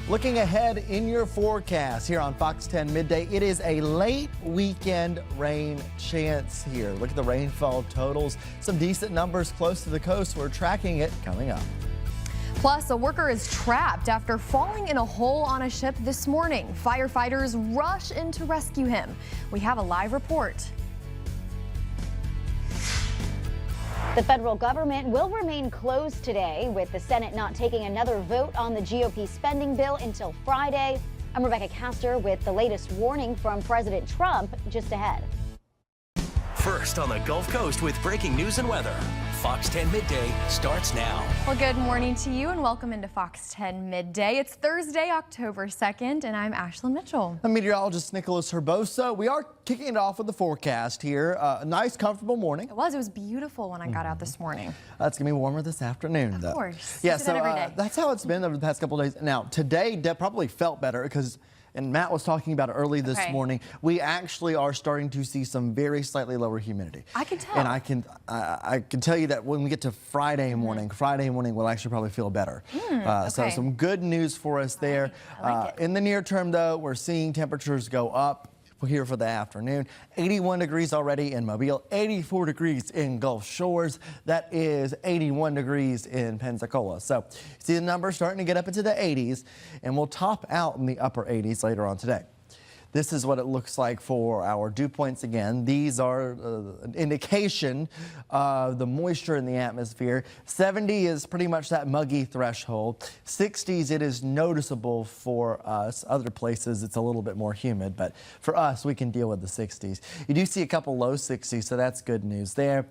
Looking ahead in your forecast here on Fox 10 Midday, it is a late weekend rain chance here. Look at the rainfall totals. Some decent numbers close to the coast. We're tracking it coming up. Plus, a worker is trapped after falling in a hole on a ship this morning. Firefighters rush in to rescue him. We have a live report. The federal government will remain closed today, with the Senate not taking another vote on the GOP spending bill until Friday. I'm Rebecca Castor with the latest warning from President Trump just ahead. First on the Gulf Coast with breaking news and weather. Fox 10 Midday starts now. Well, good morning to you and welcome into Fox 10 Midday. It's Thursday, October 2nd, and I'm Ashlyn Mitchell. I'm meteorologist Nicholas Herbosa. We are kicking it off with the forecast here. A nice, comfortable morning. It was beautiful when I got out this morning. It's going to be warmer this afternoon, though. Of course. Yeah, We do that every day. That's how it's been over the past couple of days. Now, today probably felt better because, and Matt was talking about it early this morning, we actually are starting to see some very slightly lower humidity. I can tell. And I can tell you that when we get to Friday morning we'll actually probably feel better. So some good news for us there. I like it. In the near term, though, we're seeing temperatures go up here for the afternoon. 81 degrees already in Mobile, 84 degrees in Gulf Shores. That is 81 degrees in Pensacola. So see the numbers starting to get up into the 80s, and we'll top out in the upper 80s later on today. This is what it looks like for our dew points again. These are an indication of the moisture in the atmosphere. 70 is pretty much that muggy threshold. 60s, it is noticeable for us. Other places, it's a little bit more humid, but for us, we can deal with the 60s. You do see a couple low 60s, so that's good news there.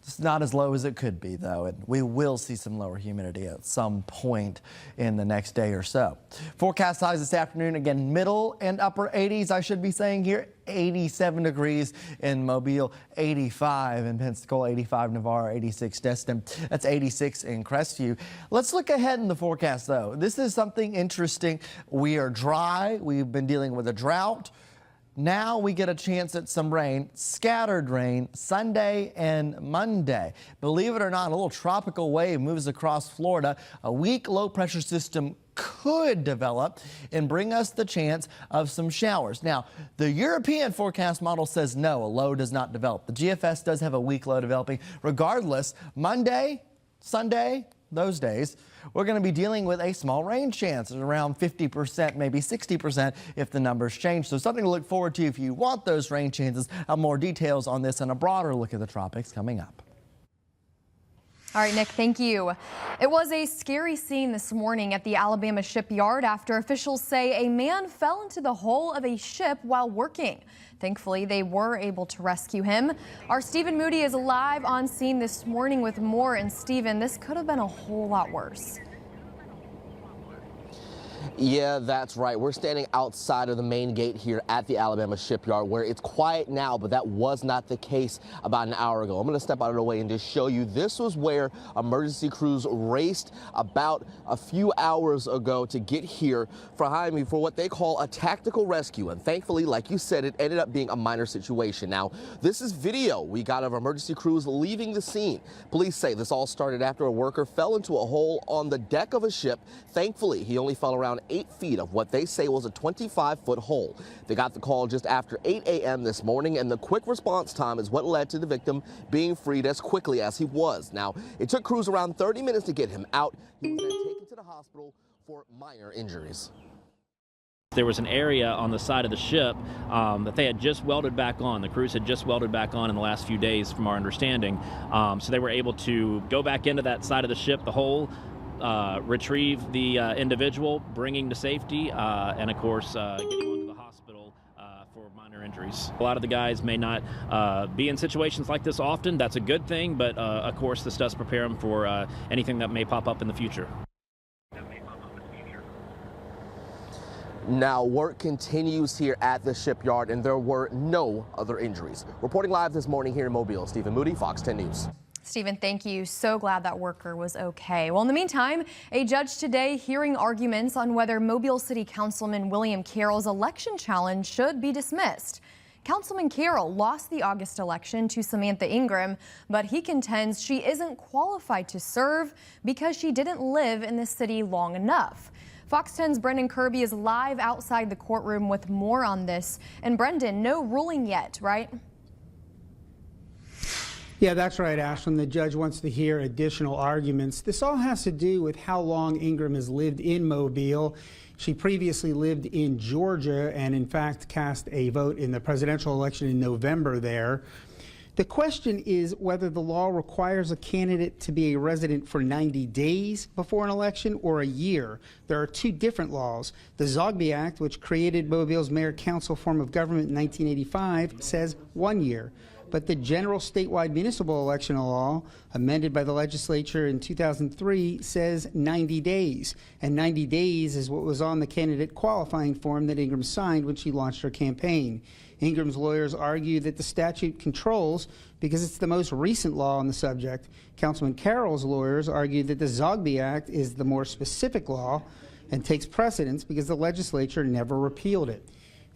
It's not as low as it could be, though, and we will see some lower humidity at some point in the next day or so. Forecast highs this afternoon, again, middle and upper 80s, I should be saying here. 87 degrees in Mobile, 85 in Pensacola, 85 Navarre, 86 Destin. That's 86 in Crestview. Let's look ahead in the forecast, though. This is something interesting. We are dry. We've been dealing with a drought. Now we get a chance at some rain, scattered rain, Sunday and Monday. Believe it or not, a little tropical wave moves across Florida. A weak low pressure system could develop and bring us the chance of some showers. Now, the European forecast model says no, a low does not develop. The GFS does have a weak low developing. Regardless, Monday, Sunday, those days, we're going to be dealing with a small rain chance at around 50%, maybe 60% if the numbers change. So something to look forward to if you want those rain chances. I'll have more details on this and a broader look at the tropics coming up. All right, Nick, thank you. It was a scary scene this morning at the Alabama shipyard after officials say a man fell into the hull of a ship while working. Thankfully, they were able to rescue him. Our Stephen Moody is live on scene this morning with more. And Stephen, this could have been a whole lot worse. Yeah, that's right. We're standing outside of the main gate here at the Alabama shipyard where it's quiet now, but that was not the case about an hour ago. I'm going to step out of the way and just show you this was where emergency crews raced about a few hours ago to get here for what they call a tactical rescue. And thankfully, like you said, it ended up being a minor situation. Now, this is video we got of emergency crews leaving the scene. Police say this all started after a worker fell into a hole on the deck of a ship. Thankfully, he only fell around 8 feet of what they say was a 25-foot hole. They got the call just after 8 a.m. this morning, and the quick response time is what led to the victim being freed as quickly as he was. Now, it took crews around 30 minutes to get him out. He was then taken to the hospital for minor injuries. There was an area on the side of the ship that they had just welded back on. The crews had just welded back on in the last few days, from our understanding. So they were able to go back into that side of the ship, the hole, retrieve the individual, bringing to safety, and of course getting him to the hospital for minor injuries. A lot of the guys may not be in situations like this often. That's a good thing, but of course this does prepare them for anything that may pop up in the future. Now, work continues here at the shipyard, and there were no other injuries. Reporting live this morning here in Mobile, Stephen Moody, Fox 10 News. Stephen, thank you. So glad that worker was okay. Well, in the meantime, a judge today hearing arguments on whether Mobile City Councilman William Carroll's election challenge should be dismissed. Councilman Carroll lost the August election to Samantha Ingram, but he contends she isn't qualified to serve because she didn't live in the city long enough. Fox 10's Brendan Kirby is live outside the courtroom with more on this. And Brendan, no ruling yet, right? Yeah, that's right, Ashlyn. The judge wants to hear additional arguments. This all has to do with how long Ingram has lived in Mobile. She previously lived in Georgia and, in fact, cast a vote in the presidential election in November there. The question is whether the law requires a candidate to be a resident for 90 days before an election or a year. There are two different laws. The Zogby Act, which created Mobile's mayor-council form of government in 1985, says 1 year. But the general statewide municipal election law, amended by the legislature in 2003, says 90 days. And 90 days is what was on the candidate qualifying form that Ingram signed when she launched her campaign. Ingram's lawyers argue that the statute controls because it's the most recent law on the subject. Councilman Carroll's lawyers argue that the Zogby Act is the more specific law and takes precedence because the legislature never repealed it.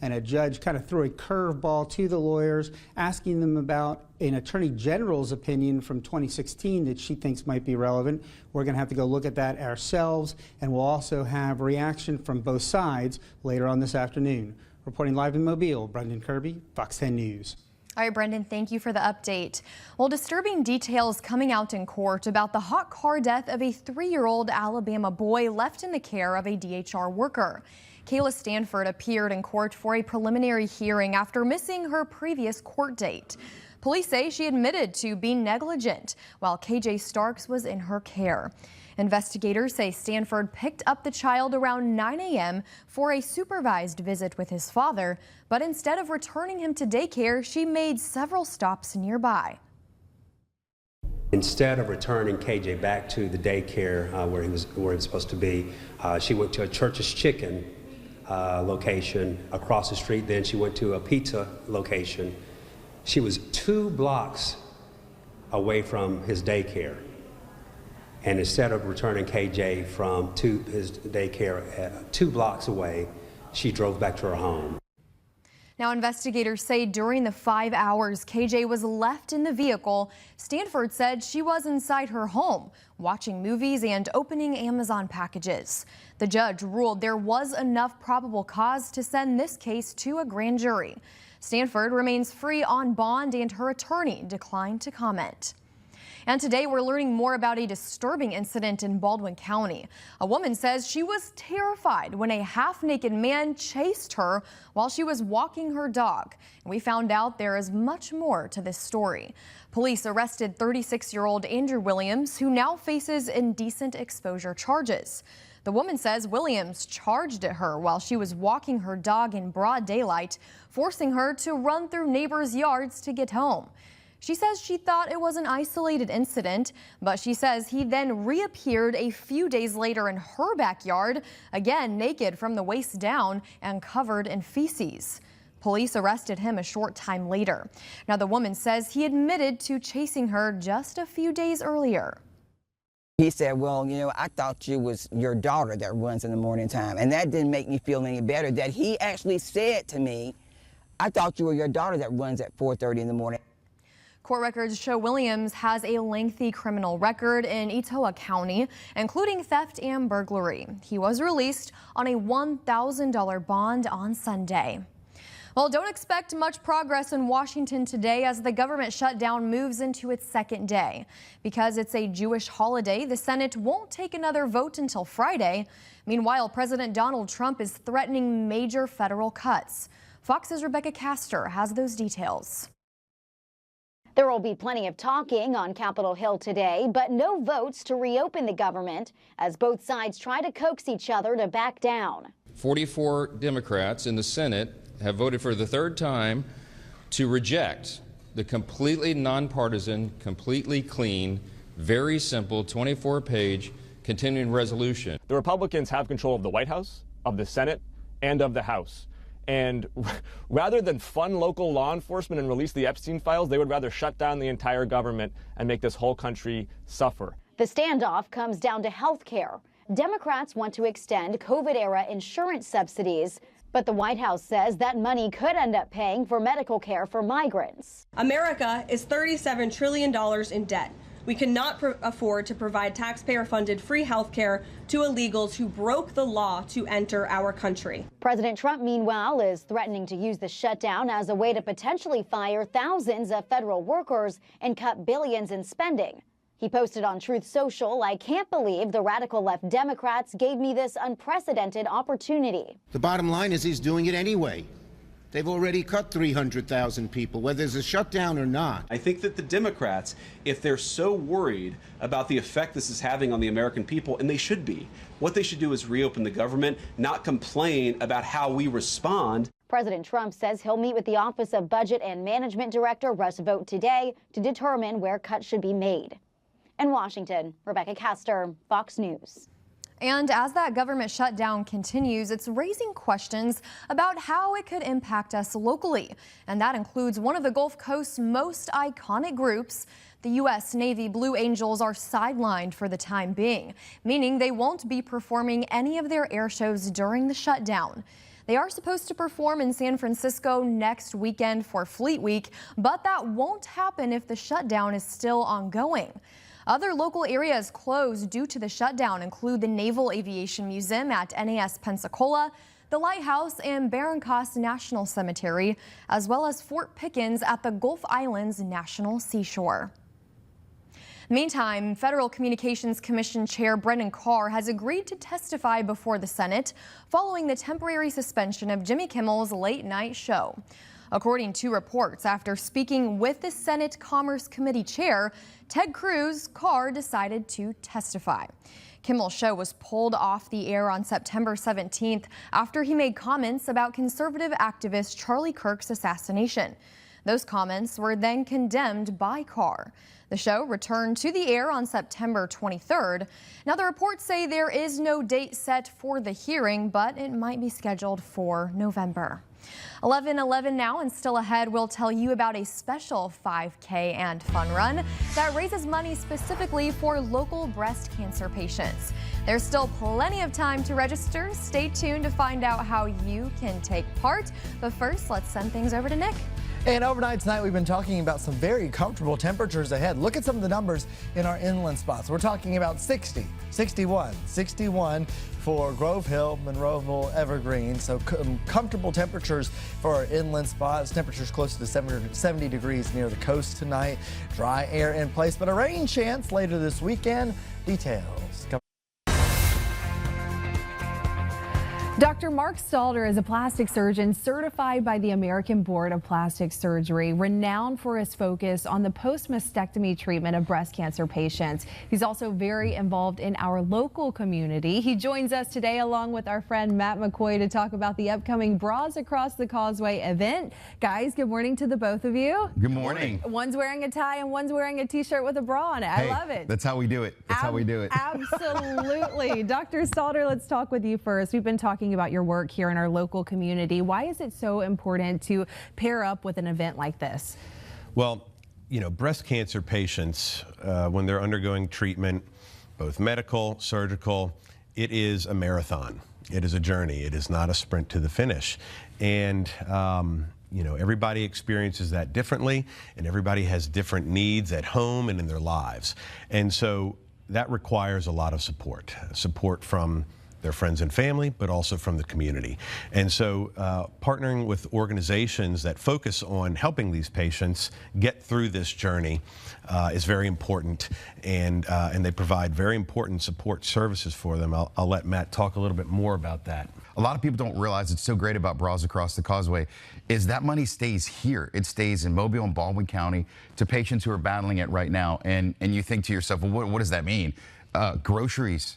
And a judge kind of threw a curveball to the lawyers, asking them about an attorney general's opinion from 2016 that she thinks might be relevant. We're going to have to go look at that ourselves, and we'll also have reaction from both sides later on this afternoon. Reporting live in Mobile, Brendan Kirby, Fox 10 News. All right, Brendan, thank you for the update. Well, disturbing details coming out in court about the hot car death of a 3-year-old Alabama boy left in the care of a DHR worker. Kayla Stanford appeared in court for a preliminary hearing after missing her previous court date. Police say she admitted to being negligent while KJ Starks was in her care. Investigators say Stanford picked up the child around 9 a.m. for a supervised visit with his father, but instead of returning him to daycare, she made several stops nearby. Instead of returning KJ back to the daycare where he was supposed to be, she went to a Church's Chicken location across the street. Then she went to a pizza location. She was 2 blocks away from his daycare. And instead of returning KJ to his daycare 2 blocks away, she drove back to her home. Now, investigators say during the 5 hours KJ was left in the vehicle, Stanford said she was inside her home, watching movies and opening Amazon packages. The judge ruled there was enough probable cause to send this case to a grand jury. Stanford remains free on bond and her attorney declined to comment. And today we're learning more about a disturbing incident in Baldwin County. A woman says she was terrified when a half-naked man chased her while she was walking her dog. And we found out there is much more to this story. Police arrested 36-year-old Andrew Williams, who now faces indecent exposure charges. The woman says Williams charged at her while she was walking her dog in broad daylight, forcing her to run through neighbors' yards to get home. She says she thought it was an isolated incident, but she says he then reappeared a few days later in her backyard, again naked from the waist down and covered in feces. Police arrested him a short time later. Now, the woman says he admitted to chasing her just a few days earlier. He said, well, you know, I thought you was your daughter that runs in the morning time. And that didn't make me feel any better, that he actually said to me, I thought you were your daughter that runs at 4:30 in the morning. Court records show Williams has a lengthy criminal record in Etowah County, including theft and burglary. He was released on a $1,000 bond on Sunday. Well, don't expect much progress in Washington today as the government shutdown moves into its second day. Because it's a Jewish holiday, the Senate won't take another vote until Friday. Meanwhile, President Donald Trump is threatening major federal cuts. Fox's Rebecca Castor has those details. There will be plenty of talking on Capitol Hill today, but no votes to reopen the government as both sides try to coax each other to back down. 44 Democrats in the Senate have voted for the third time to reject the completely nonpartisan, completely clean, very simple 24-page continuing resolution. The Republicans have control of the White House, of the Senate, and of the House. And rather than fund local law enforcement and release the Epstein files, they would rather shut down the entire government and make this whole country suffer. The standoff comes down to health care. Democrats want to extend COVID-era insurance subsidies, But the White House says that money could end up paying for medical care for migrants. America is $37 trillion in debt. We cannot afford to provide taxpayer-funded free health care to illegals who broke the law to enter our country. President Trump, meanwhile, is threatening to use the shutdown as a way to potentially fire thousands of federal workers and cut billions in spending. He posted on Truth Social, "I can't believe the radical left Democrats gave me this unprecedented opportunity." The bottom line is he's doing it anyway. They've already cut 300,000 people, whether there's a shutdown or not. I think that the Democrats, if they're so worried about the effect this is having on the American people, and they should be, what they should do is reopen the government, not complain about how we respond. President Trump says he'll meet with the Office of Budget and Management Director Russ Vought today to determine where cuts should be made. In Washington, Rebecca Castor, Fox News. And as that government shutdown continues, it's raising questions about how it could impact us locally. And that includes one of the Gulf Coast's most iconic groups. The U.S. Navy Blue Angels are sidelined for the time being, meaning they won't be performing any of their air shows during the shutdown. They are supposed to perform in San Francisco next weekend for Fleet Week, but that won't happen if the shutdown is still ongoing. Other local areas closed due to the shutdown include the Naval Aviation Museum at NAS Pensacola, the Lighthouse and Barrancas National Cemetery, as well as Fort Pickens at the Gulf Islands National Seashore. Meantime, Federal Communications Commission Chair Brendan Carr has agreed to testify before the Senate following the temporary suspension of Jimmy Kimmel's late night show. According to reports, after speaking with the Senate Commerce Committee Chair, Ted Cruz, Carr decided to testify. Kimmel's show was pulled off the air on September 17th after he made comments about conservative activist Charlie Kirk's assassination. Those comments were then condemned by Carr. The show returned to the air on September 23rd. Now, the reports say there is no date set for the hearing, but it might be scheduled for November. 11:11 now, and still ahead, we'll tell you about a special 5K and fun run that raises money specifically for local breast cancer patients. There's still plenty of time to register. Stay tuned to find out how you can take part. But first, let's send things over to Nick. And overnight tonight, we've been talking about some very comfortable temperatures ahead. Look at some of the numbers in our inland spots. We're talking about 60, 61 for Grove Hill, Monroeville, Evergreen. So comfortable temperatures for our inland spots. Temperatures close to 70 degrees near the coast tonight. Dry air in place, but a rain chance later this weekend. Details. Dr. Mark Stalder is a plastic surgeon certified by the American Board of Plastic Surgery, renowned for his focus on the post-mastectomy treatment of breast cancer patients. He's also very involved in our local community. He joins us today along with our friend Matt McCoy to talk about the upcoming Bras Across the Causeway event. Guys, good morning to the both of you. Good morning. One's wearing a tie and one's wearing a t-shirt with a bra on it. I love it. That's how we do it. That's how we do it. Absolutely. Dr. Stalder, let's talk with you first. We've been talking about your work here in our local community. Why is it so important to pair up with an event like this? Well, you know, breast cancer patients, when they're undergoing treatment, both medical, surgical, it is a marathon. It is a journey. It is not a sprint to the finish. And, you know, everybody experiences that differently, and everybody has different needs at home and in their lives. And so that requires a lot of support from their friends and family, but also from the community. And so partnering with organizations that focus on helping these patients get through this journey is very important, and they provide very important support services for them. I'll let Matt talk a little bit more about that. A lot of people don't realize it's so great about Bras Across the Causeway is that money stays here. It stays in Mobile and Baldwin County to patients who are battling it right now. And you think to yourself, well, what does that mean? Groceries,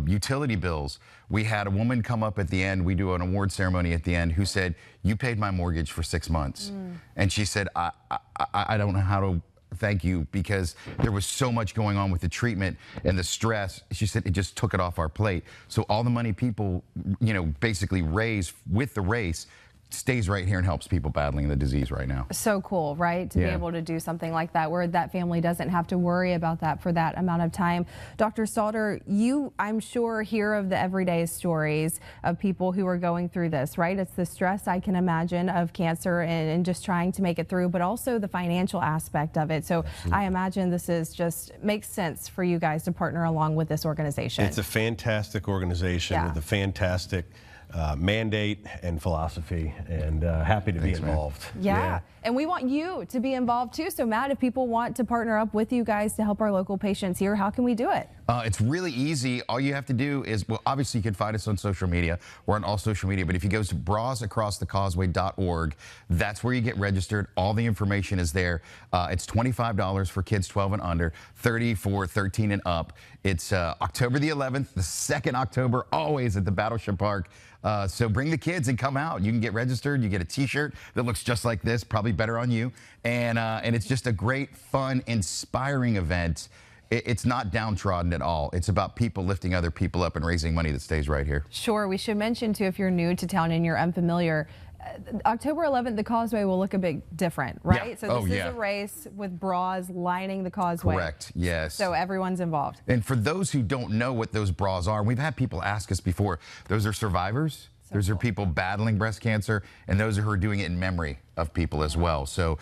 utility bills. We had a woman come up at the end, we do an award ceremony at the end, who said, "You paid my mortgage for 6 months." And she said, I don't know how to thank you, because there was so much going on with the treatment and the stress. She said it just took it off our plate. So all the money people, you know, basically raise with the race stays right here and helps people battling the disease right now. So cool, right? To be able to do something like that where that family doesn't have to worry about that for that amount of time. Dr. Stalder, you, I'm sure, hear of the everyday stories of people who are going through this, right? It's the stress, I can imagine, of cancer and just trying to make it through, but also the financial aspect of it. So I imagine this is just makes sense for you guys to partner along with this organization. It's a fantastic organization with a fantastic mandate and philosophy, and happy to be involved. Yeah, and we want you to be involved too. So Matt, if people want to partner up with you guys to help our local patients here, how can we do it? It's really easy. All you have to do is, well, obviously you can find us on social media. We're on all social media, but if you go to brasacrossthecauseway.org, that's where you get registered. All the information is there. It's $25 for kids 12 and under, $30 for 13 and up. It's October the 11th, the 2nd October, always at the Battleship Park. So bring the kids and come out. You can get registered. You get a T-shirt that looks just like this, probably better on you. And it's just a great, fun, inspiring event. It's not downtrodden at all. It's about people lifting other people up and raising money that stays right here. Sure. We should mention, too, if you're new to town and you're unfamiliar, October 11th, the Causeway will look a bit different, right? Yeah. So this is a race with bras lining the Causeway. Correct, yes. So everyone's involved. And for those who don't know what those bras are, we've had people ask us before, those are survivors. Those are people battling breast cancer, and those are who are doing it in memory of people as well. So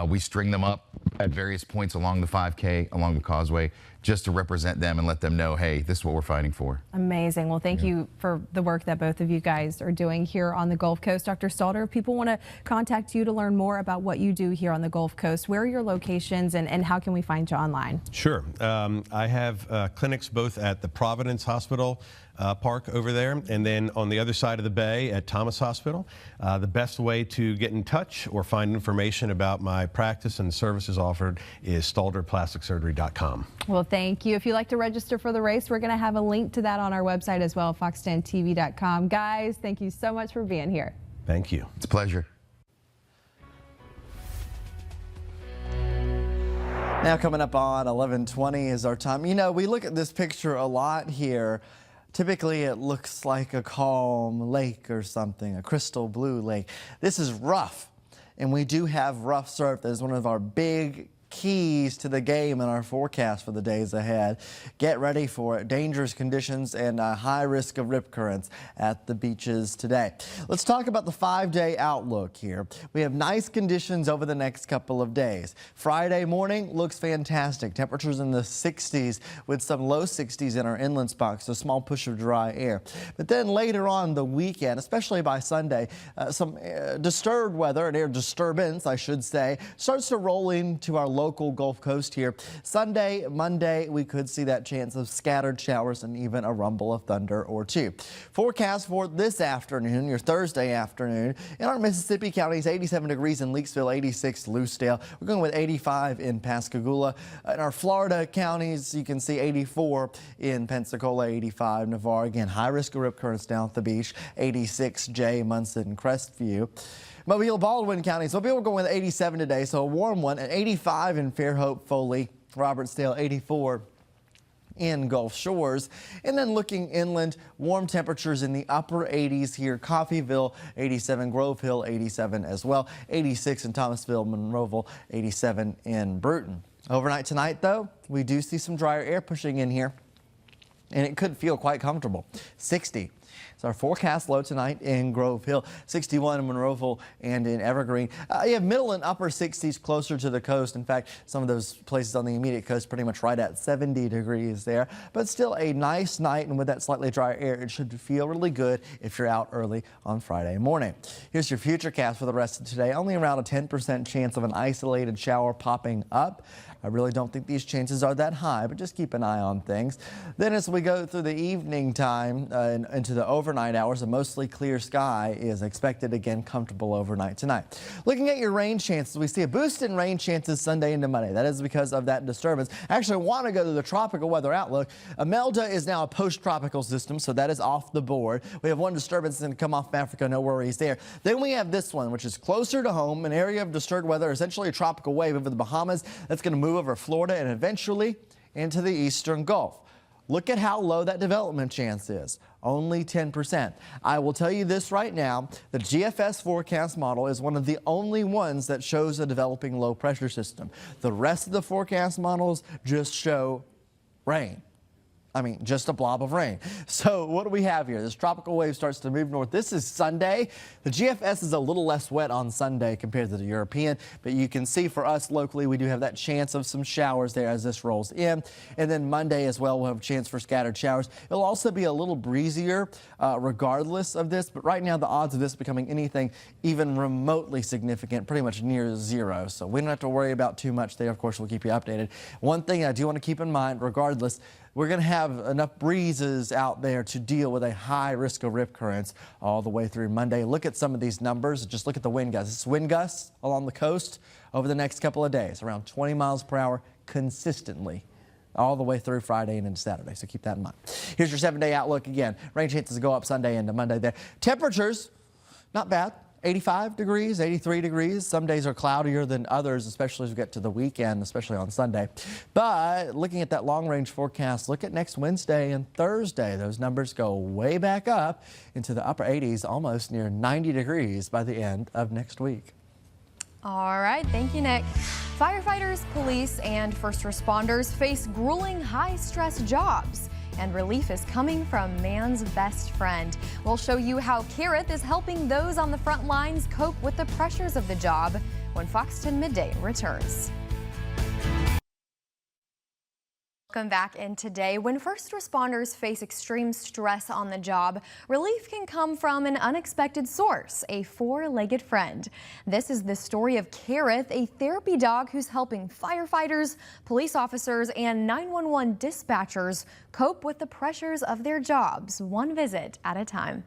we string them up at various points along the 5K, along the Causeway, just to represent them and let them know, hey, this is what we're fighting for. Amazing. Well, thank you for the work that both of you guys are doing here on the Gulf Coast. Dr. Stalder, if people want to contact you to learn more about what you do here on the Gulf Coast, where are your locations and how can we find you online? Sure. I have clinics both at the Providence Hospital Park over there, and then on the other side of the bay at Thomas Hospital. The best way to get in touch or find information about my practice and services offered is StalderPlasticSurgery.com. Well, thank you. If you'd like to register for the race, we're going to have a link to that on our website as well, fox10tv.com. Guys, thank you so much for being here. Thank you. It's a pleasure. Now coming up on 11:20 is our time. You know, we look at this picture a lot here. Typically, it looks like a calm lake or something, a crystal blue lake. This is rough, and we do have rough surf as one of our big keys to the game in our forecast for the days ahead. Get ready for it. Dangerous conditions and a high risk of rip currents at the beaches today. Let's talk about the 5-day outlook here. We have nice conditions over the next couple of days. Friday morning looks fantastic. Temperatures in the 60s with some low 60s in our inland spots, so small push of dry air. But then later on the weekend, especially by Sunday, some disturbed weather, an air disturbance, I should say, starts to roll into our local Gulf Coast here. Sunday, Monday, we could see that chance of scattered showers and even a rumble of thunder or two. Forecast for this afternoon, your Thursday afternoon, in our Mississippi counties, 87 degrees in Leakesville, 86 Lucedale. We're going with 85 in Pascagoula. In our Florida counties, you can see 84 in Pensacola, 85 Navarre. Again, high risk of rip currents down at the beach, 86 Jay, Munson, Crestview. Mobile, Baldwin counties, Mobile, we're going with 87 today, so a warm one, and 85 in Fairhope, Foley, Robertsdale, 84 in Gulf Shores. And then looking inland, warm temperatures in the upper 80s here, Coffeyville, 87, Grove Hill, 87 as well, 86 in Thomasville, Monroeville, 87 in Bruton. Overnight tonight, though, we do see some drier air pushing in here, and it could feel quite comfortable. 60. It's our forecast low tonight in Grove Hill, 61 in Monroeville and in Evergreen. You have middle and upper 60s closer to the coast. In fact, some of those places on the immediate coast pretty much right at 70 degrees there. But still a nice night, and with that slightly drier air, it should feel really good if you're out early on Friday morning. Here's your futurecast for the rest of today. Only around a 10% chance of an isolated shower popping up. I really don't think these chances are that high, but just keep an eye on things. Then as we go through the evening time and into the overnight hours, a mostly clear sky is expected. Again, comfortable overnight tonight. Looking at your rain chances, we see a boost in rain chances Sunday into Monday. That is because of that disturbance. Actually, I want to go to the tropical weather outlook. Imelda is now a post-tropical system, so that is off the board. We have one disturbance and come off Africa, no worries there. Then we have this one, which is closer to home, an area of disturbed weather, essentially a tropical wave over the Bahamas. That's going to move over Florida and eventually into the eastern Gulf. Look at how low that development chance is, only 10%. I will tell you this right now, the GFS forecast model is one of the only ones that shows a developing low pressure system. The rest of the forecast models just show rain. I mean, just a blob of rain. So what do we have here? This tropical wave starts to move north. This is Sunday. The GFS is a little less wet on Sunday compared to the European, but you can see for us locally, we do have that chance of some showers there as this rolls in. And then Monday as well, we'll have a chance for scattered showers. It'll also be a little breezier regardless of this, but right now the odds of this becoming anything even remotely significant, pretty much near zero. So we don't have to worry about too much there. Of course, we'll keep you updated. One thing I do want to keep in mind, regardless, we're going to have enough breezes out there to deal with a high risk of rip currents all the way through Monday. Look at some of these numbers. Just look at the wind gusts. This is wind gusts along the coast over the next couple of days, around 20 miles per hour consistently all the way through Friday and into Saturday. So keep that in mind. Here's your 7-day outlook again. Rain chances go up Sunday into Monday there. Temperatures, not bad. 85 degrees, 83 degrees. Some days are cloudier than others, especially as we get to the weekend, especially on Sunday. But looking at that long range forecast, look at next Wednesday and Thursday. Those numbers go way back up into the upper 80s, almost near 90 degrees by the end of next week. All right, thank you, Nick. Firefighters, police, and first responders face grueling high-stress jobs. And relief is coming from man's best friend. We'll show you how Kareth is helping those on the front lines cope with the pressures of the job when Fox 10 Midday returns. Welcome back in today. When first responders face extreme stress on the job, relief can come from an unexpected source, a four-legged friend. This is the story of Kareth, a therapy dog who's helping firefighters, police officers, and 911 dispatchers cope with the pressures of their jobs, one visit at a time.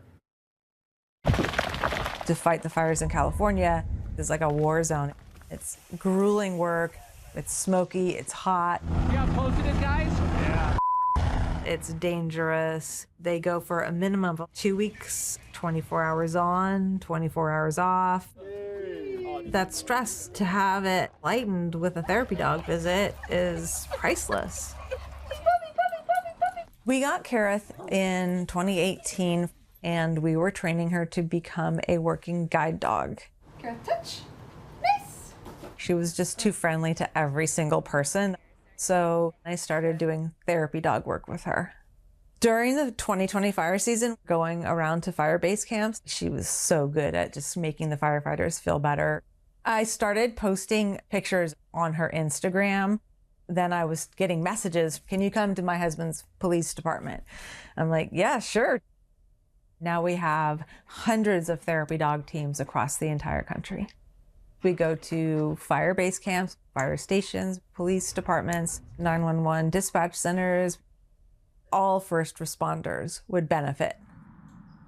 To fight the fires in California is like a war zone. It's grueling work. It's smoky, it's hot. See how close it is, guys? Yeah. It's dangerous. They go for a minimum of 2 weeks, 24 hours on, 24 hours off. That stress, to have it lightened with a therapy dog visit, is priceless. We got Kareth in 2018, and we were training her to become a working guide dog. Kareth, touch. She was just too friendly to every single person. So I started doing therapy dog work with her. During the 2020 fire season, going around to fire base camps, she was so good at just making the firefighters feel better. I started posting pictures on her Instagram. Then I was getting messages, can you come to my husband's police department? I'm like, yeah, sure. Now we have hundreds of therapy dog teams across the entire country. We go to fire base camps, fire stations, police departments, 911 dispatch centers. All first responders would benefit.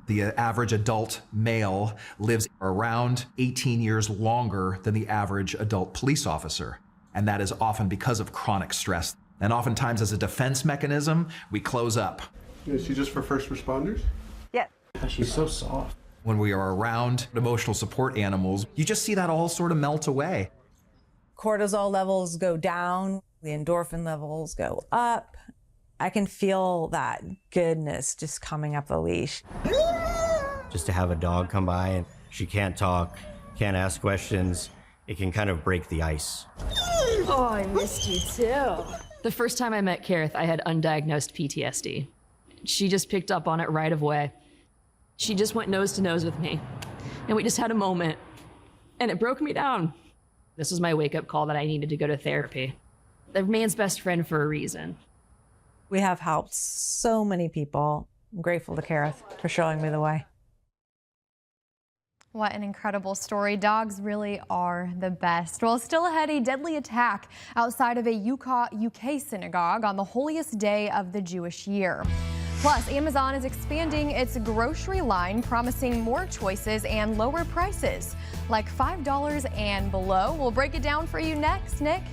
The average adult male lives around 18 years longer than the average adult police officer. And that is often because of chronic stress. And oftentimes as a defense mechanism, we close up. Is she just for first responders? Yeah. She's so soft. When we are around emotional support animals, you just see that all sort of melt away. Cortisol levels go down, the endorphin levels go up. I can feel that goodness just coming up the leash. Just to have a dog come by and she can't talk, can't ask questions, it can kind of break the ice. Oh, I missed you too. The first time I met Kareth, I had undiagnosed PTSD. She just picked up on it right away. She just went nose to nose with me, and we just had a moment, and it broke me down. This was my wake-up call that I needed to go to therapy. They're man's best friend for a reason. We have helped so many people. I'm grateful to Kareth for showing me the way. What an incredible story. Dogs really are the best. Well, still ahead, a deadly attack outside of a UK synagogue on the holiest day of the Jewish year. Plus, Amazon is expanding its grocery line, promising more choices and lower prices, like $5 and below. We'll break it down for you next, Nick.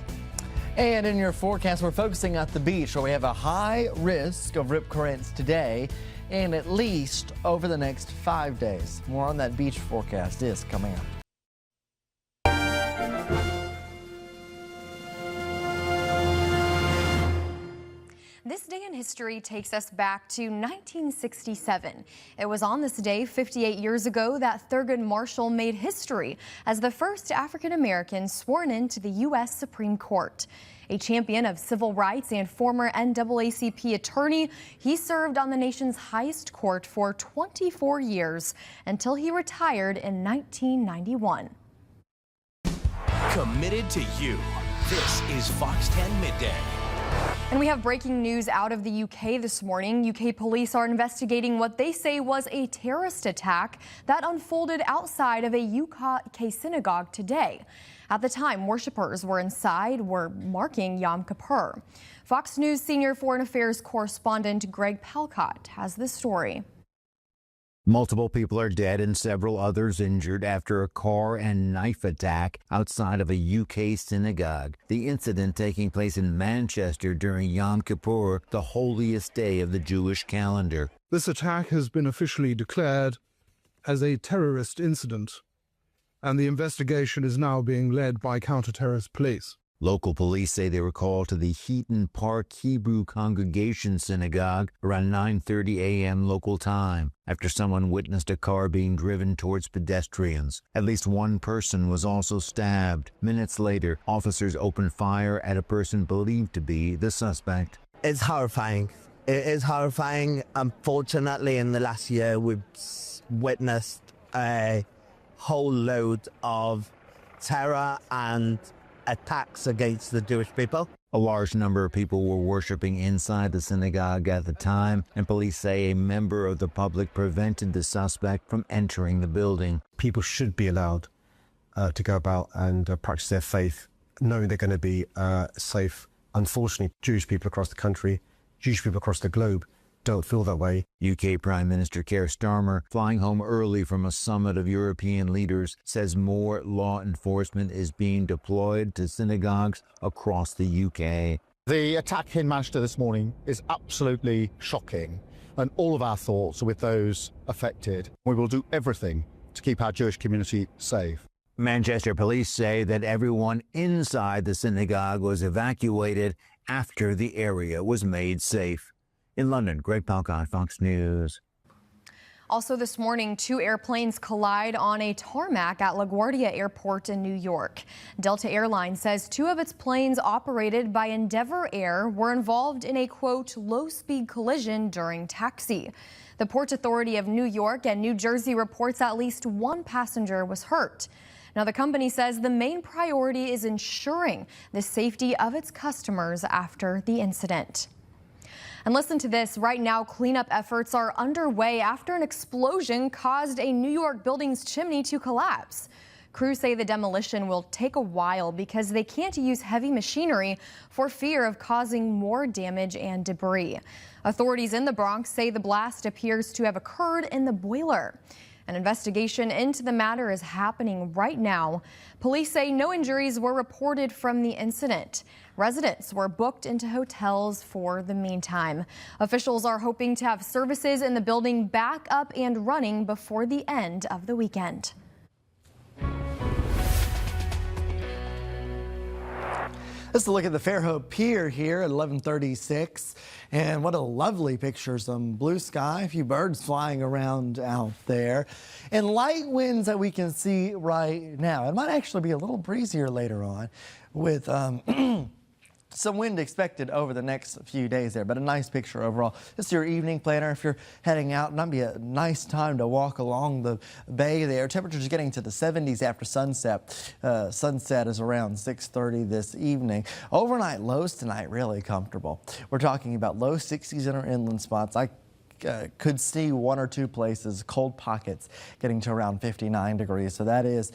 And in your forecast, we're focusing at the beach, where we have a high risk of rip currents today and at least over the next 5 days. More on that beach forecast is coming up. This day in history. history takes us back to 1967. It was on this day 58 years ago that Thurgood Marshall made history as the first African American sworn into the U.S. Supreme Court. A champion of civil rights and former NAACP attorney, he served on the nation's highest court for 24 years until he retired in 1991. Committed to you. This is Fox 10 Midday. And we have breaking news out of the UK this morning. UK police are investigating what they say was a terrorist attack that unfolded outside of a UK synagogue today. At the time, worshippers were marking Yom Kippur. Fox News senior foreign affairs correspondent Greg Palcott has this story. Multiple people are dead and several others injured after a car and knife attack outside of a UK synagogue. The incident taking place in Manchester during Yom Kippur, the holiest day of the Jewish calendar. This attack has been officially declared as a terrorist incident, and the investigation is now being led by counter-terrorist police. Local police say they were called to the Heaton Park Hebrew Congregation Synagogue around 9:30 a.m. local time after someone witnessed a car being driven towards pedestrians. At least one person was also stabbed. Minutes later, officers opened fire at a person believed to be the suspect. It's horrifying. It is horrifying. Unfortunately, in the last year, we've witnessed a whole load of terror and attacks against the Jewish people. A large number of people were worshiping inside the synagogue at the time, and police say a member of the public prevented the suspect from entering the building. People should be allowed to go about and practice their faith, knowing they're going to be safe. Unfortunately, Jewish people across the country, Jewish people across the globe, don't feel that way. UK Prime Minister Keir Starmer, flying home early from a summit of European leaders, says more law enforcement is being deployed to synagogues across the UK. The attack in Manchester this morning is absolutely shocking, and all of our thoughts are with those affected. We will do everything to keep our Jewish community safe. Manchester police say that everyone inside the synagogue was evacuated after the area was made safe. In London, Greg Palcott, Fox News. Also this morning, 2 airplanes collide on a tarmac at LaGuardia Airport in New York. Delta Airlines says 2 of its planes operated by Endeavour Air were involved in a, quote, low-speed collision during taxi. The Port Authority of New York and New Jersey reports at least 1 passenger was hurt. Now, the company says the main priority is ensuring the safety of its customers after the incident. And listen to this. Right now, cleanup efforts are underway after an explosion caused a New York building's chimney to collapse. Crews say the demolition will take a while because they can't use heavy machinery for fear of causing more damage and debris. Authorities in the Bronx say the blast appears to have occurred in the boiler. An investigation into the matter is happening right now. Police say no injuries were reported from the incident. Residents were booked into hotels for the meantime. Officials are hoping to have services in the building back up and running before the end of the weekend. Let's look at the Fairhope Pier here at 11:36, and what a lovely picture. Some blue sky, a few birds flying around out there, and light winds that we can see right now. It might actually be a little breezier later on with some wind expected over the next few days there, but a nice picture overall. This is your evening planner if you're heading out. It might be a nice time to walk along the bay there. Temperatures getting to the 70s after sunset. Sunset is around 6:30 this evening. Overnight lows tonight really comfortable. We're talking about low 60s in our inland spots. I could see 1 or 2 places, cold pockets, getting to around 59 degrees. So that is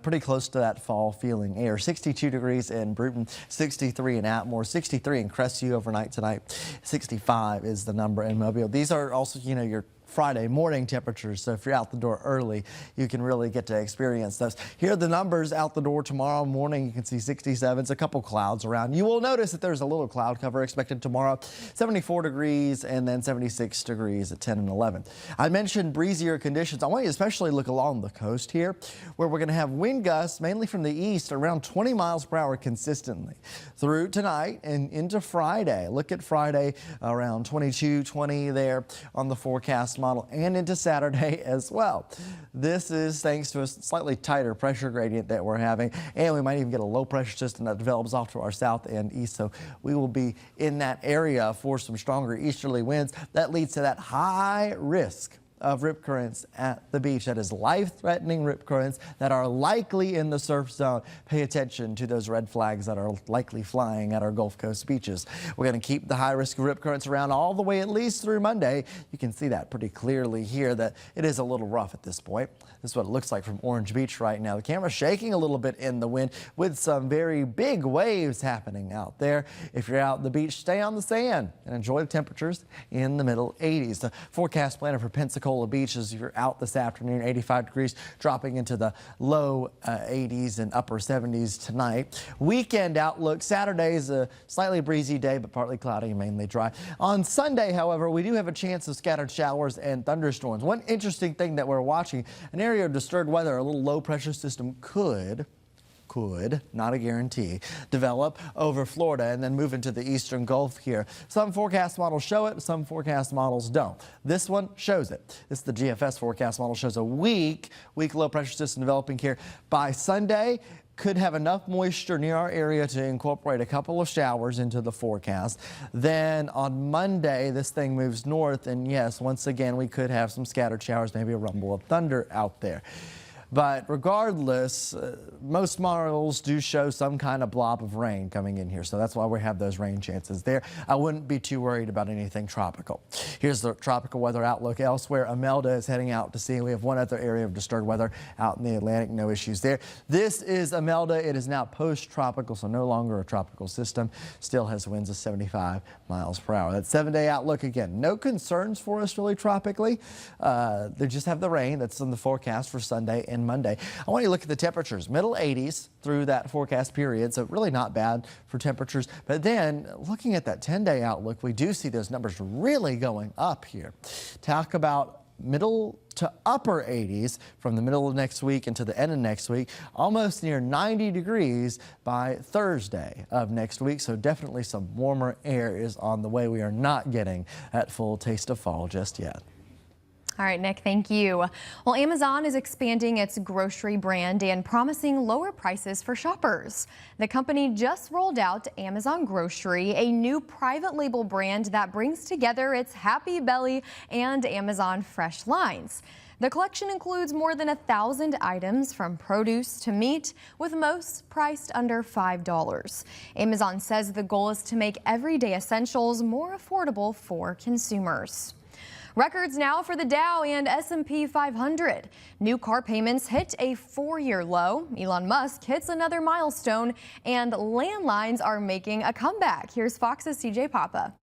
pretty close to that fall feeling air. 62 degrees in Bruton, 63 in Atmore, 63 in Crestview overnight tonight. 65 is the number in Mobile. These are also, your Friday morning temperatures. So if you're out the door early, you can really get to experience those. Here are the numbers out the door tomorrow morning. You can see 67s, a couple clouds around. You will notice that there's a little cloud cover expected tomorrow, 74 degrees and then 76 degrees at 10 and 11. I mentioned breezier conditions. I want you to especially look along the coast here, where we're going to have wind gusts mainly from the east around 20 miles per hour consistently through tonight and into Friday. Look at Friday around 22, 20 there on the forecast model, and into Saturday as well. This is thanks to a slightly tighter pressure gradient that we're having, and we might even get a low pressure system that develops off to our south and east. So we will be in that area for some stronger easterly winds. That leads to that high risk of rip currents at the beach. That is life-threatening rip currents that are likely in the surf zone. Pay attention to those red flags that are likely flying at our Gulf Coast beaches. We're going to keep the high risk of rip currents around all the way at least through Monday. You can see that pretty clearly here that it is a little rough at this point. This is what it looks like from Orange Beach right now. The camera's shaking a little bit in the wind with some very big waves happening out there. If you're out on the beach, stay on the sand and enjoy the temperatures in the middle 80s. The forecast planner for Pensacola Beach is you're out this afternoon, 85 degrees, dropping into the low 80s and upper 70s tonight. Weekend outlook, Saturday is a slightly breezy day, but partly cloudy and mainly dry. On Sunday, however, we do have a chance of scattered showers and thunderstorms. One interesting thing that we're watching, an area of disturbed weather, a little low pressure system could, not a guarantee, develop over Florida and then move into the eastern Gulf here. Some forecast models show it, some forecast models don't. This one shows it. This is the GFS forecast model, shows a weak low pressure system developing here. By Sunday, could have enough moisture near our area to incorporate a couple of showers into the forecast. Then on Monday, this thing moves north, and yes, once again, we could have some scattered showers, maybe a rumble of thunder out there. But regardless, most models do show some kind of blob of rain coming in here. So that's why we have those rain chances there. I wouldn't be too worried about anything tropical. Here's the tropical weather outlook elsewhere. Imelda is heading out to sea. We have one other area of disturbed weather out in the Atlantic. No issues there. This is Imelda. It is now post-tropical, so no longer a tropical system. Still has winds of 75 miles per hour. That 7-day outlook again. No concerns for us really tropically. They just have the rain that's in the forecast for Sunday and Monday. I want you to look at the temperatures. Middle 80s through that forecast period, so really not bad for temperatures. But then looking at that 10-day outlook, we do see those numbers really going up here. Talk about middle to upper 80s from the middle of next week into the end of next week, almost near 90 degrees by Thursday of next week. So definitely some warmer air is on the way. We are not getting that full taste of fall just yet. All right, Nick, thank you. Well, Amazon is expanding its grocery brand and promising lower prices for shoppers. The company just rolled out Amazon Grocery, a new private label brand that brings together its Happy Belly and Amazon Fresh lines. The collection includes more than 1,000 items from produce to meat, with most priced under $5. Amazon says the goal is to make everyday essentials more affordable for consumers. Records now for the Dow and S&P 500. New car payments hit a 4-year low. Elon Musk hits another milestone, and landlines are making a comeback. Here's Fox's CJ Papa.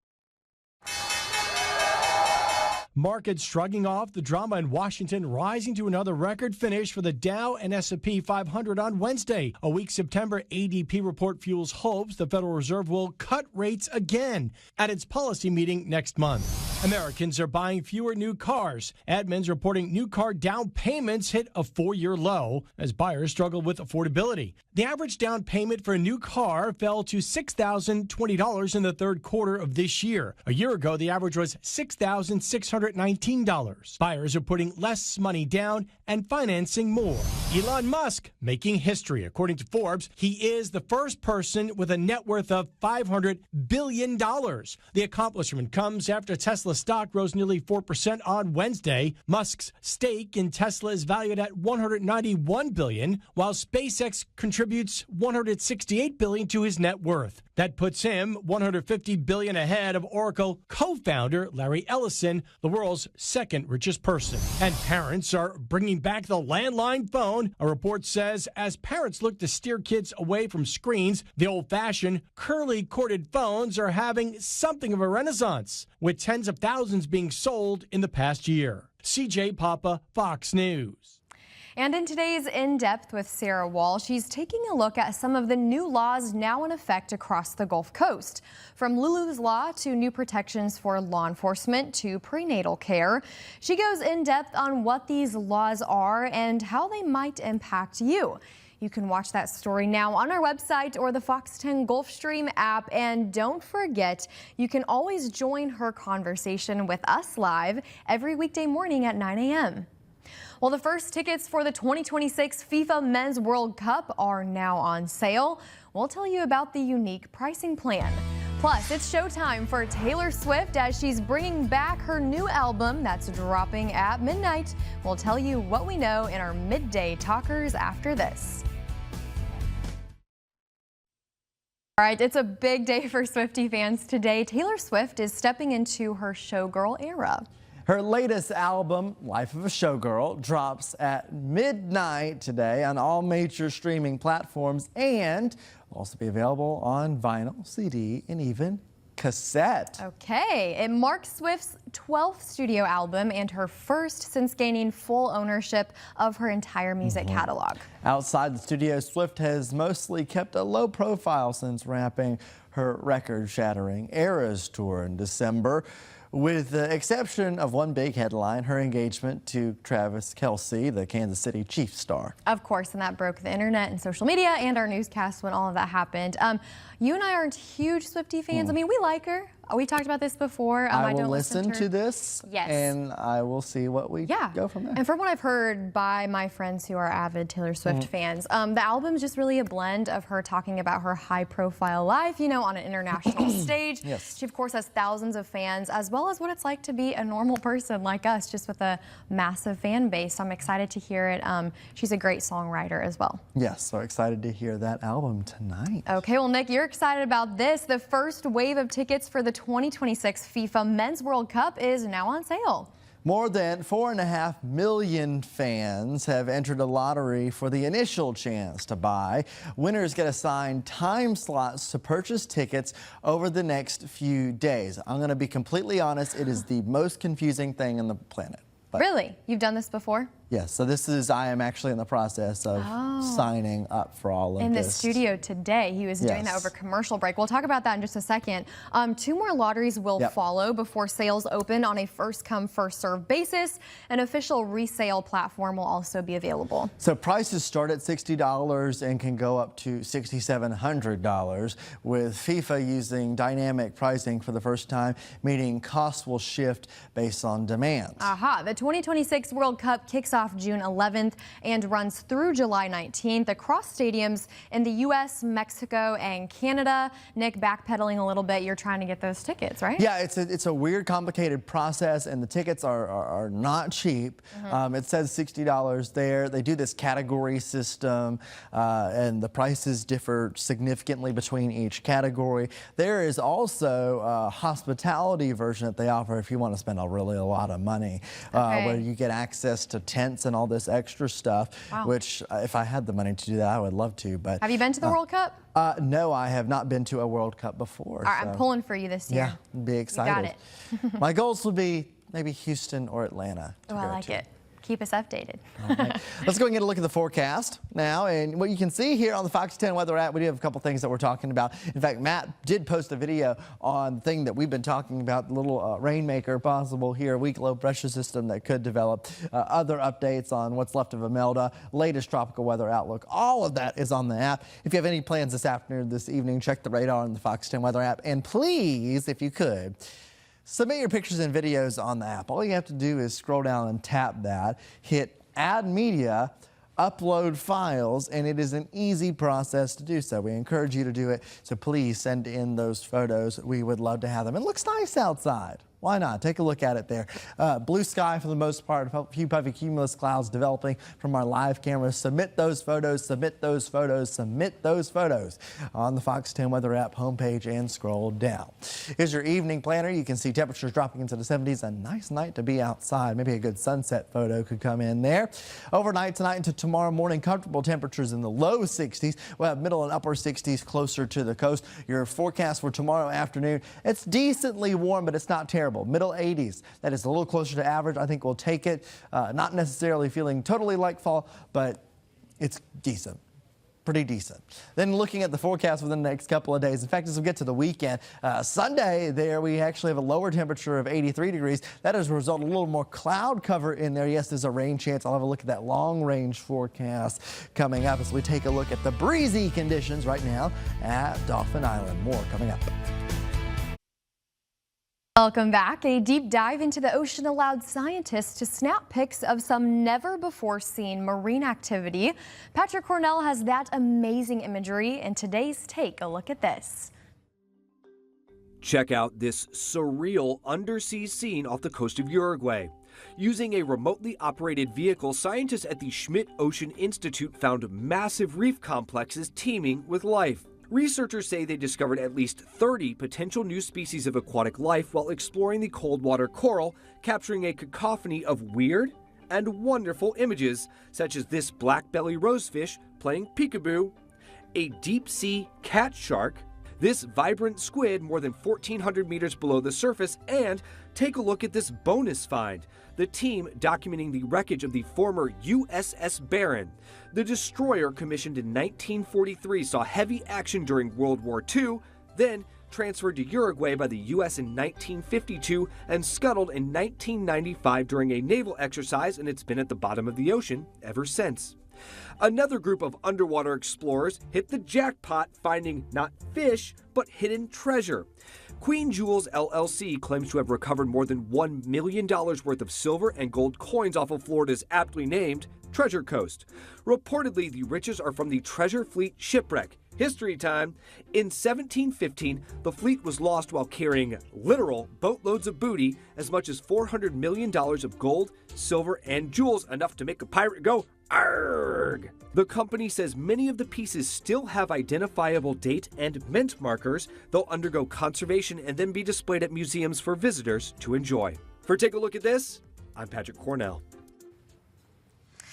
Markets shrugging off the drama in Washington, rising to another record finish for the Dow and S&P 500 on Wednesday. A weak September ADP report fuels hopes the Federal Reserve will cut rates again at its policy meeting next month. Americans are buying fewer new cars. Admins reporting new car down payments hit a 4-year low as buyers struggle with affordability. The average down payment for a new car fell to $6,020 in the third quarter of this year. A year ago, the average was $6,619. Buyers are putting less money down and financing more. Elon Musk making history. According to Forbes, he is the first person with a net worth of $500 billion. The accomplishment comes after Tesla stock rose nearly 4% on Wednesday. Musk's stake in Tesla is valued at $191 billion, while SpaceX contributes $168 billion to his net worth. That puts him $150 billion ahead of Oracle co-founder Larry Ellison, the world's second richest person. And parents are bringing back the landline phone. A report says as parents look to steer kids away from screens, the old-fashioned curly corded phones are having something of a renaissance, with tens of thousands being sold in the past year. CJ Papa, Fox News. And in today's In Depth with Sarah Wall, she's taking a look at some of the new laws now in effect across the Gulf Coast. From Lulu's Law to new protections for law enforcement to prenatal care. She goes in depth on what these laws are and how they might impact you. You can watch that story now on our website or the Fox 10 Gulfstream app. And don't forget, you can always join her conversation with us live every weekday morning at 9 a.m. Well, the first tickets for the 2026 FIFA Men's World Cup are now on sale. We'll tell you about the unique pricing plan. Plus, it's showtime for Taylor Swift as she's bringing back her new album that's dropping at midnight. We'll tell you what we know in our midday talkers after this. All right, it's a big day for Swiftie fans today. Taylor Swift is stepping into her showgirl era. Her latest album, Life of a Showgirl, drops at midnight today on all major streaming platforms and will also be available on vinyl, CD, and even cassette. Okay, it marks Swift's 12th studio album and her first since gaining full ownership of her entire music catalog. Outside the studio, Swift has mostly kept a low profile since wrapping her record-shattering Eras tour in December. With the exception of one big headline, her engagement to Travis Kelce, the Kansas City Chiefs star. Of course, and that broke the internet and social media and our newscast when all of that happened. You and I aren't huge Swiftie fans. I mean, we like her. We talked about this before. I will don't listen to this, yes, and I will see what we go from there. And from what I've heard by my friends who are avid Taylor Swift fans, the album is just really a blend of her talking about her high-profile life, you know, on an international stage. Yes. She, of course, has thousands of fans, as well as what it's like to be a normal person like us, just with a massive fan base. So I'm excited to hear it. She's a great songwriter as well. Yes, so excited to hear that album tonight. Okay, well, Nick, you're excited about this. The first wave of tickets for the 2026 FIFA Men's World Cup is now on sale. More than 4.5 million fans have entered a lottery for the initial chance to buy. Winners get assigned time slots to purchase tickets over the next few days. I'm going to be completely honest, it is the most confusing thing on the planet. Really? You've done this before? Yes, so I am actually in the process of signing up for all of this. In the studio today, he was doing that over commercial break. We'll talk about that in just a second. 2 more lotteries will follow before sales open on a first-come, first-served basis. An official resale platform will also be available. So prices start at $60 and can go up to $6,700, with FIFA using dynamic pricing for the first time, meaning costs will shift based on demand. The 2026 World Cup kicks off June 11th and runs through July 19th across stadiums in the U.S., Mexico, and Canada. Nick, backpedaling a little bit, you're trying to get those tickets, right? Yeah, it's a weird, complicated process, and the tickets are not cheap. It says $60 there. They do this category system, and the prices differ significantly between each category. There is also a hospitality version that they offer if you want to spend a lot of money, where you get access to tents and all this extra stuff, which if I had the money to do that, I would love to. But have you been to the World Cup? No, I have not been to a World Cup before. All right, I'm pulling for you this year. Yeah, be excited. You got it. My goals will be maybe Houston or Atlanta. Oh, I like it. Keep us updated. Right. Let's go and get a look at the forecast now. And what you can see here on the Fox 10 weather app, we do have a couple things that we're talking about. In fact, Matt did post a video on the thing that we've been talking about, the little rainmaker possible here, weak low pressure system that could develop. Other updates on what's left of Imelda, latest tropical weather outlook. All of that is on the app. If you have any plans this afternoon, this evening, check the radar on the Fox 10 weather app. And please, if you could, submit your pictures and videos on the app. All you have to do is scroll down and tap that, hit Add Media, upload files, and it is an easy process to do so. We encourage you to do it, so please send in those photos. We would love to have them. It looks nice outside. Why not? Take a look at it there. Blue sky for the most part, a few puffy cumulus clouds developing from our live cameras. Submit those photos, submit those photos, submit those photos on the Fox 10 Weather app homepage and scroll down. Here's your evening planner. You can see temperatures dropping into the 70s. A nice night to be outside. Maybe a good sunset photo could come in there. Overnight tonight into tomorrow morning, comfortable temperatures in the low 60s. We'll have middle and upper 60s closer to the coast. Your forecast for tomorrow afternoon, it's decently warm, but it's not terrible. Middle 80s. That is a little closer to average. I think we'll take it. Not necessarily feeling totally like fall, but it's decent. Pretty decent. Then looking at the forecast for the next couple of days. In fact, as we get to the weekend, Sunday there we actually have a lower temperature of 83 degrees. That is a result of a little more cloud cover in there. Yes, there's a rain chance. I'll have a look at that long range forecast coming up as we take a look at the breezy conditions right now at Dauphin Island. More coming up. Welcome back. A deep dive into the ocean allowed scientists to snap pics of some never-before-seen marine activity. Patrick Cornell has that amazing imagery in today's Take a Look at This. Check out this surreal undersea scene off the coast of Uruguay. Using a remotely operated vehicle, scientists at the Schmidt Ocean Institute found massive reef complexes teeming with life. Researchers say they discovered at least 30 potential new species of aquatic life while exploring the cold water coral, capturing a cacophony of weird and wonderful images, such as this black belly rosefish playing peekaboo, a deep sea cat shark, this vibrant squid more than 1,400 meters below the surface, and take a look at this bonus find. The team documenting the wreckage of the former USS Barron. The destroyer, commissioned in 1943, saw heavy action during World War II, then transferred to Uruguay by the U.S. in 1952 and scuttled in 1995 during a naval exercise, and it's been at the bottom of the ocean ever since. Another group of underwater explorers hit the jackpot, finding not fish, but hidden treasure. Queen Jewels LLC claims to have recovered more than $1 million worth of silver and gold coins off of Florida's aptly named Treasure Coast. Reportedly, the riches are from the Treasure Fleet shipwreck. History time. In 1715, the fleet was lost while carrying literal boatloads of booty, as much as $400 million of gold, silver, and jewels, enough to make a pirate go, "Arrgh!" The company says many of the pieces still have identifiable date and mint markers. They'll undergo conservation and then be displayed at museums for visitors to enjoy. For Take a Look at This, I'm Patrick Cornell.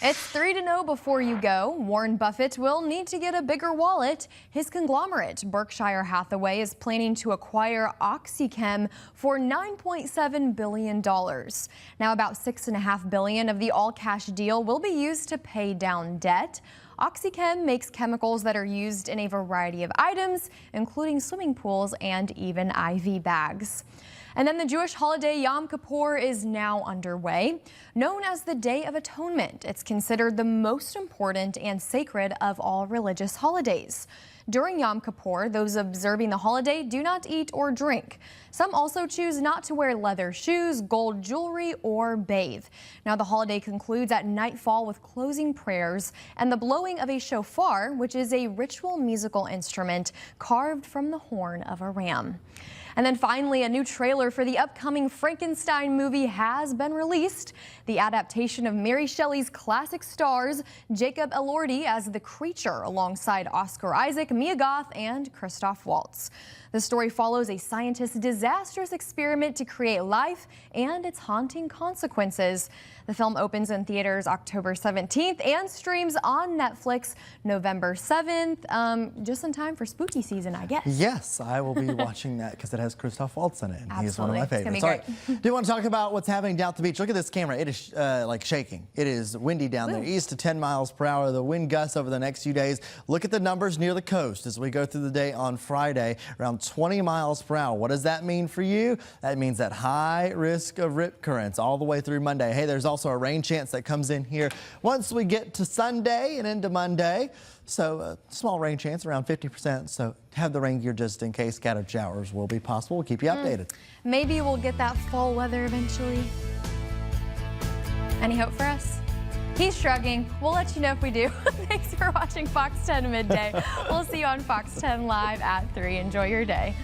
It's 3 to know before you go. Warren Buffett will need to get a bigger wallet. His conglomerate, Berkshire Hathaway, is planning to acquire OxyChem for $9.7 billion. Now, about $6.5 billion of the all-cash deal will be used to pay down debt. OxyChem makes chemicals that are used in a variety of items, including swimming pools and even IV bags. And then the Jewish holiday Yom Kippur is now underway. Known as the Day of Atonement, it's considered the most important and sacred of all religious holidays. During Yom Kippur, those observing the holiday do not eat or drink. Some also choose not to wear leather shoes, gold jewelry, or bathe. Now, the holiday concludes at nightfall with closing prayers and the blowing of a shofar, which is a ritual musical instrument carved from the horn of a ram. And then finally, a new trailer for the upcoming Frankenstein movie has been released. The adaptation of Mary Shelley's classic stars Jacob Elordi as the creature alongside Oscar Isaac, Mia Goth, and Christoph Waltz. The story follows a scientist's disastrous experiment to create life and its haunting consequences. The film opens in theaters October 17th and streams on Netflix November 7th, just in time for spooky season, I guess. Yes, I will be watching that because it has Christoph Waltz in it. And he's one of my favorites. It's gonna be great. Do you want to talk about what's happening down at the beach? Look at this camera. It is like shaking. It is windy down there, east to 10 miles per hour. The wind gusts over the next few days. Look at the numbers near the coast as we go through the day on Friday, around 20 miles per hour. What does that mean for you? That means that high risk of rip currents all the way through Monday. Hey, there's also a rain chance that comes in here once we get to Sunday and into Monday. So a small rain chance, around 50%. So have the rain gear just in case. Scattered showers will be possible. We'll keep you updated. Maybe we'll get that fall weather eventually. Any hope for us? He's shrugging. We'll let you know if we do. Thanks for watching Fox 10 Midday. We'll see you on Fox 10 Live at 3. Enjoy your day.